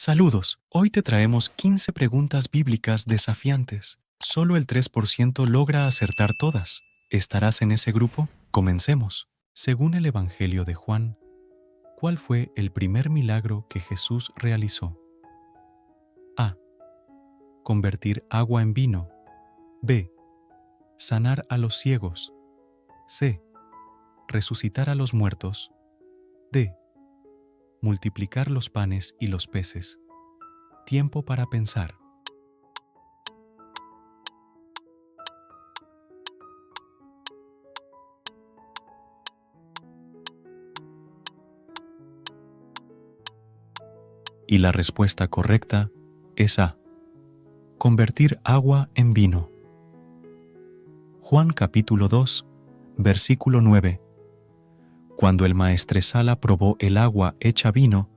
Saludos, hoy te traemos 15 preguntas bíblicas desafiantes. Solo el 3% logra acertar todas. ¿Estarás en ese grupo? Comencemos. Según el Evangelio de Juan, ¿cuál fue el primer milagro que Jesús realizó? A. Convertir agua en vino. B. Sanar a los ciegos. C. Resucitar a los muertos. D. Multiplicar los panes y los peces. Tiempo para pensar. Y la respuesta correcta es A. Convertir agua en vino. Juan capítulo 2, versículo 9. Cuando el maestresala probó el agua hecha vino,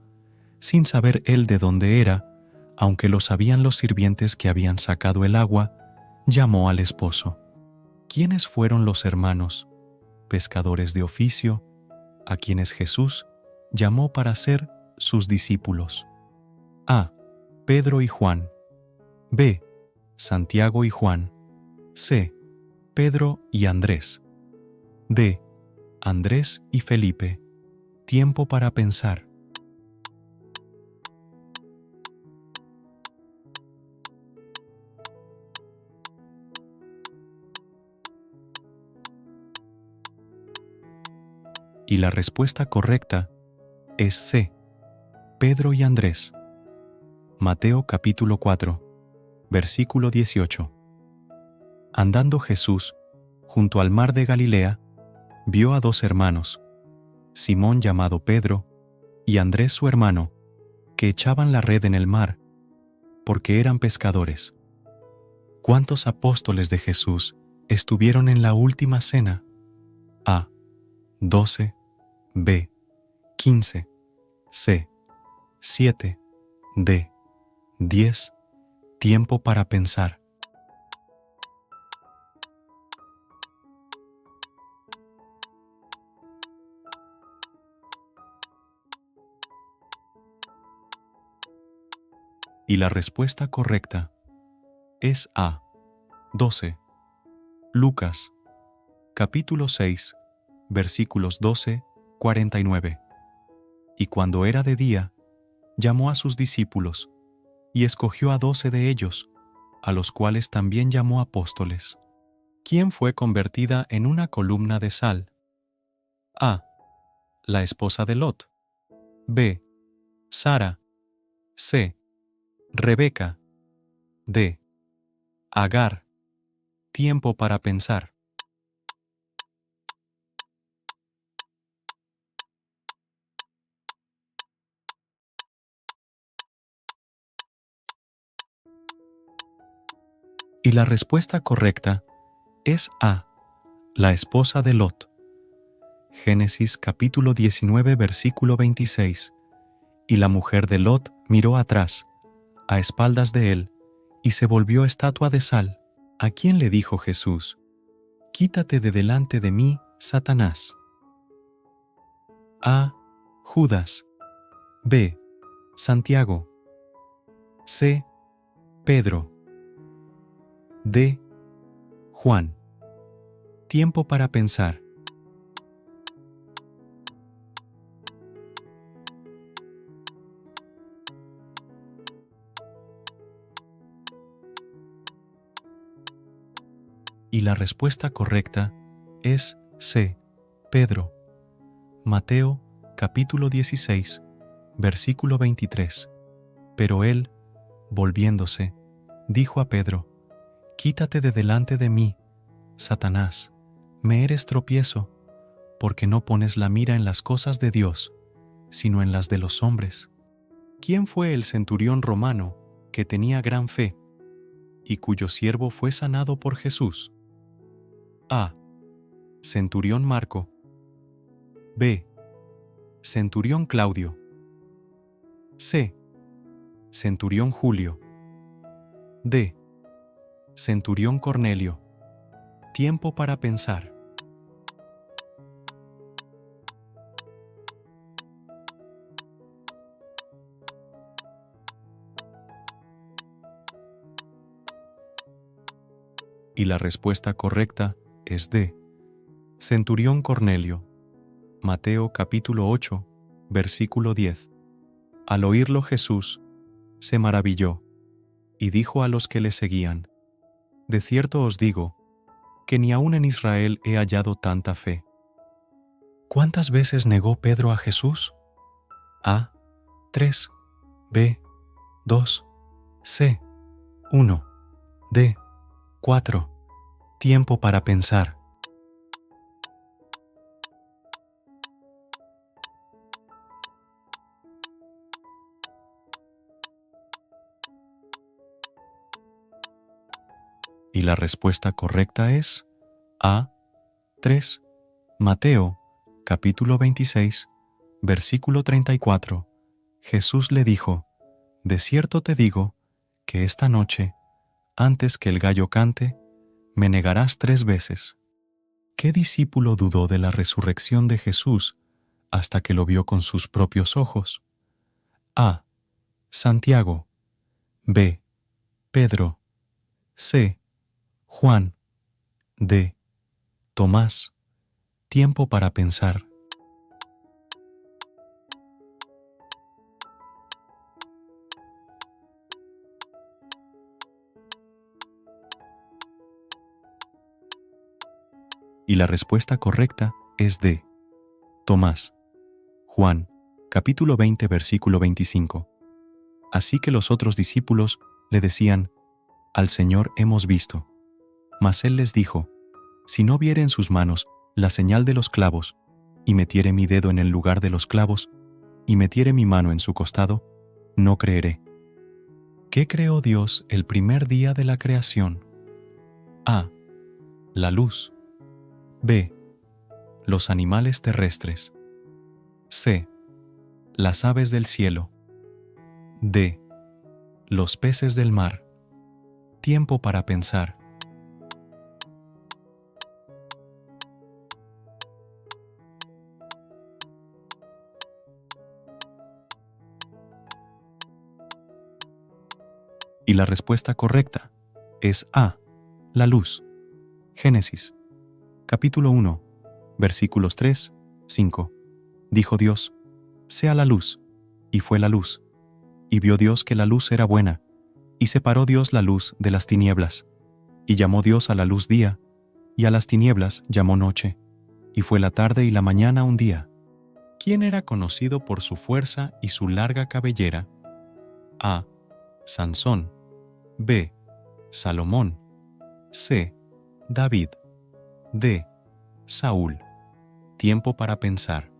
sin saber él de dónde era, aunque lo sabían los sirvientes que habían sacado el agua, llamó al esposo. ¿Quiénes fueron los hermanos, pescadores de oficio, a quienes Jesús llamó para ser sus discípulos? A. Pedro y Juan. B. Santiago y Juan. C. Pedro y Andrés. D. Andrés y Felipe. Tiempo para pensar. Y la respuesta correcta es C. Pedro y Andrés. Mateo capítulo 4, versículo 18. Andando Jesús junto al mar de Galilea, vio a dos hermanos, Simón llamado Pedro y Andrés su hermano, que echaban la red en el mar, porque eran pescadores. ¿Cuántos apóstoles de Jesús estuvieron en la última cena? A. 12, B. 15, C. 7, D. 10. Tiempo para pensar. Y la respuesta correcta es A. 12. Lucas, capítulo 6, versículos 12, 49. Y cuando era de día, llamó a sus discípulos, y escogió a 12 de ellos, a los cuales también llamó apóstoles. ¿Quién fue convertida en una columna de sal? A. La esposa de Lot. B. Sara. C. Rebeca. D. Agar. Tiempo para pensar. Y la respuesta correcta es A. La esposa de Lot. Génesis capítulo 19 versículo 26. Y la mujer de Lot miró atrás, a espaldas de él, y se volvió estatua de sal. ¿A quién le dijo Jesús? Quítate de delante de mí, Satanás. A. Judas. B. Santiago. C. Pedro. D. Juan. Tiempo para pensar. Y la respuesta correcta es C. Pedro. Mateo capítulo 16, versículo 23. Pero él, volviéndose, dijo a Pedro: Quítate de delante de mí, Satanás, me eres tropiezo, porque no pones la mira en las cosas de Dios, sino en las de los hombres. ¿Quién fue el centurión romano que tenía gran fe y cuyo siervo fue sanado por Jesús? A. Centurión Marco. B. Centurión Claudio. C. Centurión Julio. D. Centurión Cornelio. Tiempo para pensar. Y la respuesta correcta es D. Centurión Cornelio. Mateo capítulo 8, versículo 10. Al oírlo Jesús se maravilló y dijo a los que le seguían: De cierto os digo, que ni aun en Israel he hallado tanta fe. ¿Cuántas veces negó Pedro a Jesús? A. 3. B. 2. C. 1. D. 4. Tiempo para pensar. Y la respuesta correcta es A. 3. Mateo, capítulo 26, versículo 34. Jesús le dijo: De cierto te digo, que esta noche, antes que el gallo cante, me negarás 3 veces. ¿Qué discípulo dudó de la resurrección de Jesús hasta que lo vio con sus propios ojos? A. Santiago. B. Pedro. C. Juan. D. Tomás. Tiempo para pensar. Y la respuesta correcta es D. Tomás. Juan, capítulo 20, versículo 25. Así que los otros discípulos le decían: Al Señor hemos visto. Mas él les dijo: Si no viere en sus manos la señal de los clavos, y metiere mi dedo en el lugar de los clavos, y metiere mi mano en su costado, no creeré. ¿Qué creó Dios el primer día de la creación? A. La luz. B. Los animales terrestres. C. Las aves del cielo. D. Los peces del mar. Tiempo para pensar. Y la respuesta correcta es A. La luz. Génesis, capítulo 1, versículos 3, 5. Dijo Dios: Sea la luz, y fue la luz. Y vio Dios que la luz era buena, y separó Dios la luz de las tinieblas. Y llamó Dios a la luz día, y a las tinieblas llamó noche. Y fue la tarde y la mañana un día. ¿Quién era conocido por su fuerza y su larga cabellera? A. Sansón. B. Salomón. C. David. D. Saúl. Tiempo para pensar.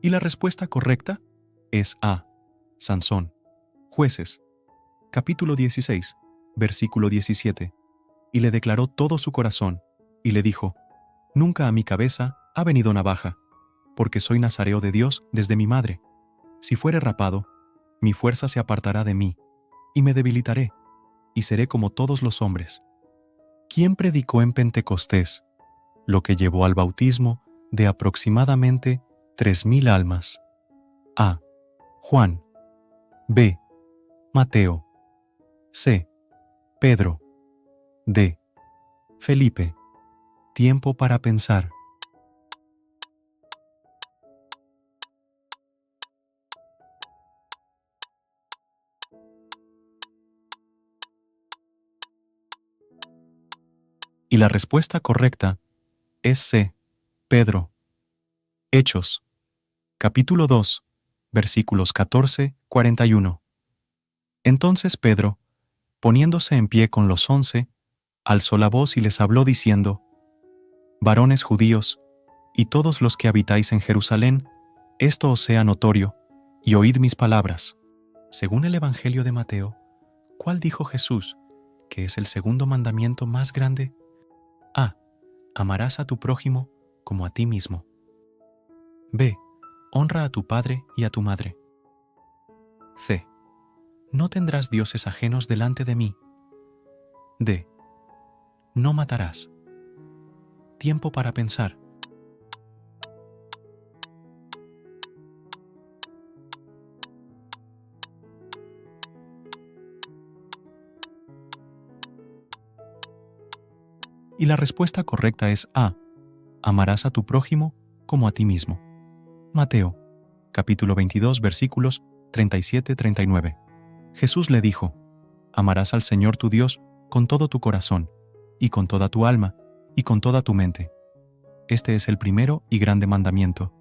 Y la respuesta correcta es A. Sansón. Jueces, capítulo 16, versículo 17. Y le declaró todo su corazón, y le dijo: Nunca a mi cabeza ha venido navaja, porque soy nazareo de Dios desde mi madre. Si fuere rapado, mi fuerza se apartará de mí, y me debilitaré, y seré como todos los hombres. ¿Quién predicó en Pentecostés, lo que llevó al bautismo de aproximadamente 3,000 almas? A. Juan. B. Mateo. C. Pedro. D. Felipe. Tiempo para pensar. Y la respuesta correcta es C. Pedro. Hechos, capítulo 2, versículos 14-41. Entonces Pedro, poniéndose en pie con los 11, alzó la voz y les habló diciendo: Varones judíos, y todos los que habitáis en Jerusalén, esto os sea notorio, y oíd mis palabras. Según el Evangelio de Mateo, ¿cuál dijo Jesús que es el segundo mandamiento más grande? A. Amarás a tu prójimo como a ti mismo. B. Honra a tu padre y a tu madre. C. No tendrás dioses ajenos delante de mí. D. No matarás. Tiempo para pensar. Y la respuesta correcta es A. Amarás a tu prójimo como a ti mismo. Mateo, capítulo 22, versículos 37-39. Jesús le dijo: Amarás al Señor tu Dios con todo tu corazón, y con toda tu alma, y con toda tu mente. Este es el primero y grande mandamiento,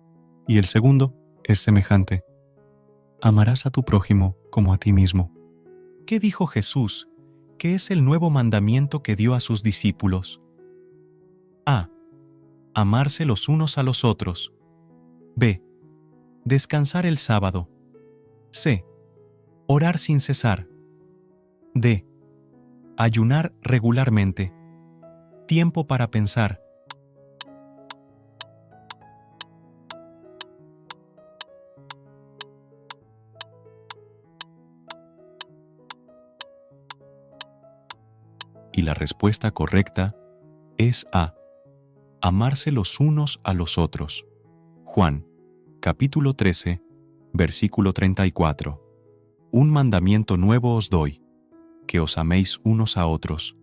y el segundo es semejante: amarás a tu prójimo como a ti mismo. ¿Qué dijo Jesús que es el nuevo mandamiento que dio a sus discípulos? A. Amarse los unos a los otros. B. Descansar el sábado. C. Orar sin cesar. D. Ayunar regularmente. Tiempo para pensar. Y la respuesta correcta es A. Amarse los unos a los otros. Juan, capítulo 13, versículo 34. Un mandamiento nuevo os doy, que os améis unos a otros,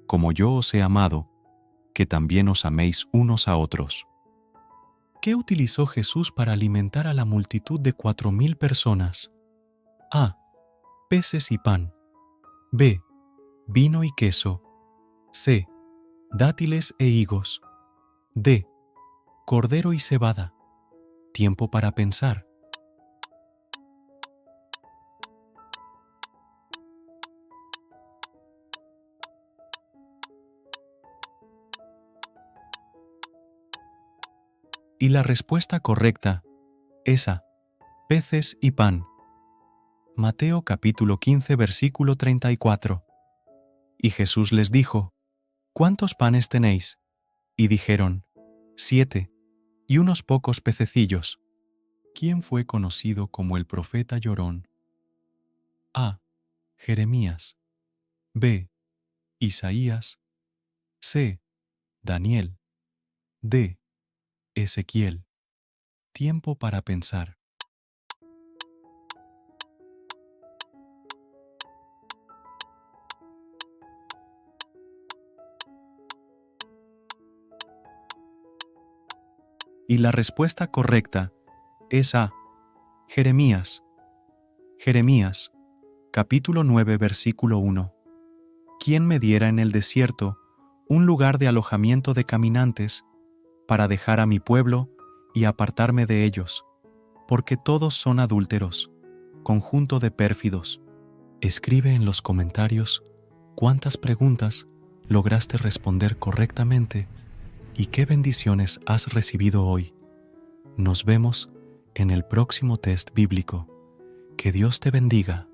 como yo os he amado, que también os améis unos a otros. ¿Qué utilizó Jesús para alimentar a la multitud de 4,000 personas? A. Peces y pan. B. Vino y queso. C. Dátiles e higos. D. Cordero y cebada. Tiempo para pensar. Y la respuesta correcta es A. Peces y pan. Mateo capítulo 15, versículo 34. Y Jesús les dijo: ¿Cuántos panes tenéis? Y dijeron: 7, y unos pocos pececillos. ¿Quién fue conocido como el profeta llorón? A. Jeremías. B. Isaías. C. Daniel. D. Ezequiel. Tiempo para pensar. Y la respuesta correcta es A. Jeremías. Jeremías, capítulo 9, versículo 1. ¿Quién me diera en el desierto un lugar de alojamiento de caminantes para dejar a mi pueblo y apartarme de ellos? Porque todos son adúlteros, conjunto de pérfidos. Escribe en los comentarios cuántas preguntas lograste responder correctamente y qué bendiciones has recibido hoy. Nos vemos en el próximo test bíblico. Que Dios te bendiga.